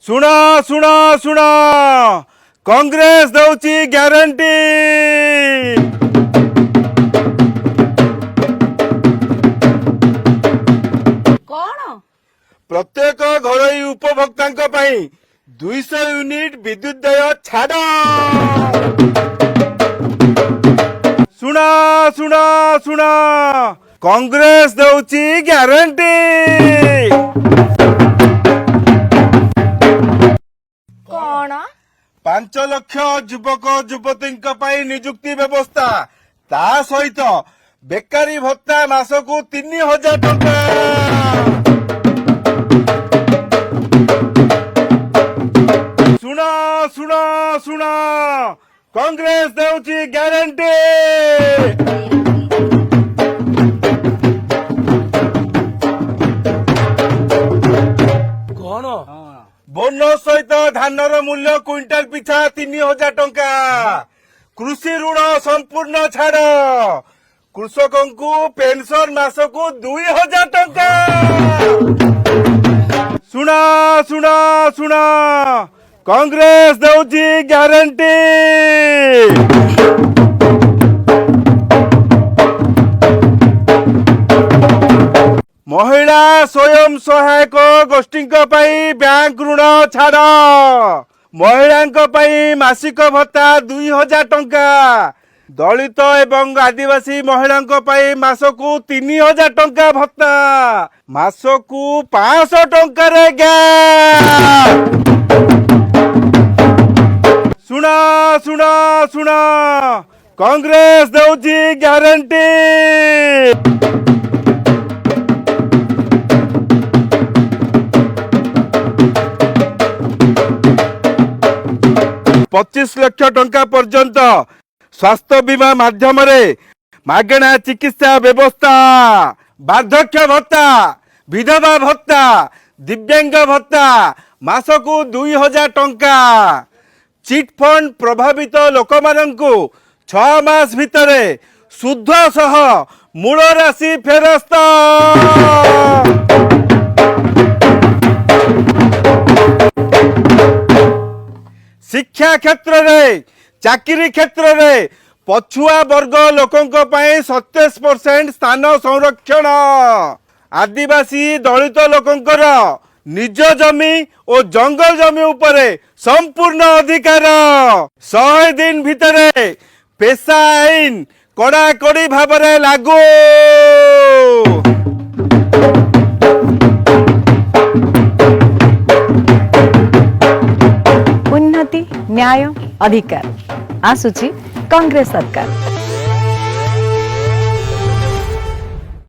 ଶୁଣ ଶୁଣ ଶୁଣ କଂଗ୍ରେସ ଦଉଛି ଗ୍ୟାରେଣ୍ଟି। କଣ? ପ୍ରତ୍ୟେକ ଘରୋଇ ଉପଭୋକ୍ତାଙ୍କ ପାଇଁ 200 ୟୁନିଟ୍ ବିଦ୍ୟୁତ ଦେୟ ଛାଡ଼। ଶୁଣ ଶୁଣ ଶୁଣ କଂଗ୍ରେସ ଦଉଛି ଗ୍ୟାରେଣ୍ଟି। କଣ? 5 ଲକ୍ଷ ଯୁବକ ଯୁବତୀଙ୍କ ପାଇଁ ନିଯୁକ୍ତି ବ୍ୟବସ୍ଥା, ତା ସହିତ ବେକାରୀ ଭତ୍ତା ମାସକୁ 3000 ଟଙ୍କା। ଶୁଣ ଶୁଣ ଶୁଣ କଂଗ୍ରେସ ଦେଉଛି ଗ୍ୟାରେଣ୍ଟି। କଣ? ବୋନସ୍ ସହିତ ଧାନର ମୂଲ୍ୟ କ୍ୱିଣ୍ଟାଲ ପିଛା 3000 ଟଙ୍କା। କୃଷି ଋଣ ସମ୍ପୂର୍ଣ୍ଣ ଛାଡ଼, କୃଷକଙ୍କୁ ପେନସନ ମାସକୁ 2000 ଟଙ୍କା। ଶୁଣ ଶୁଣ ଶୁଣ କଂଗ୍ରେସ ଦେଉଛି ଗ୍ୟାରେଣ୍ଟି। ମହିଳା ସ୍ୱୟଂ ସହାୟକ ଗୋଷ୍ଠୀଙ୍କ ପାଇଁ ବ୍ୟାଙ୍କ ଋଣ ଛାଡ଼, ମହିଳାଙ୍କ ପାଇଁ ମାସିକ ଭତ୍ତା 2000 ଟଙ୍କା, ଦଳିତ ଏବଂ ଆଦିବାସୀ ମହିଳାଙ୍କ ପାଇଁ ମାସକୁ 3000 ଟଙ୍କା ଭତ୍ତା, ମାସକୁ 500 ଟଙ୍କାରେ ଗ୍ୟାସ୍। ଶୁଣ ଶୁଣ ଶୁଣ କଂଗ୍ରେସ ଦେଉଛି ଗ୍ୟାରେଣ୍ଟି। 25 ଲକ୍ଷ ଟଙ୍କା ପର୍ଯ୍ୟନ୍ତ ସ୍ୱାସ୍ଥ୍ୟ ବୀମା ମାଧ୍ୟମରେ ମାଗଣା ଚିକିତ୍ସା ବ୍ୟବସ୍ଥା, ବାର୍ଦ୍ଧକ୍ୟ ଭତ୍ତା, ବିଧବା ଭତ୍ତା, ଦିବ୍ୟାଙ୍ଗ ଭତ୍ତା ମାସକୁ 2000 ଟଙ୍କା। ଚିଟ୍ ଫଣ୍ଡ ପ୍ରଭାବିତ ଲୋକମାନଙ୍କୁ 6 ମାସ ଭିତରେ ସୁଧ ସହ ମୂଳ ରାଶି ଫେରସ୍ତ। ଶିକ୍ଷା କ୍ଷେତ୍ରରେ, ଚାକିରି କ୍ଷେତ୍ରରେ ପଛୁଆ ବର୍ଗ ଲୋକଙ୍କ ପାଇଁ 27% ସ୍ଥାନ ସଂରକ୍ଷଣ, ଆଦିବାସୀ ଦଳିତ ଲୋକଙ୍କର ନିଜ ଜମି ଓ ଜଙ୍ଗଲ ଜମି ଉପରେ ସମ୍ପୂର୍ଣ୍ଣ ଅଧିକାର। 100 ଦିନ ଭିତରେ ପେଶା ଆଇନ କଡ଼ାକଡ଼ି ଭାବରେ ଲାଗୁ। उन्नति न्याय अधिकार आसुची कांग्रेस सरकार।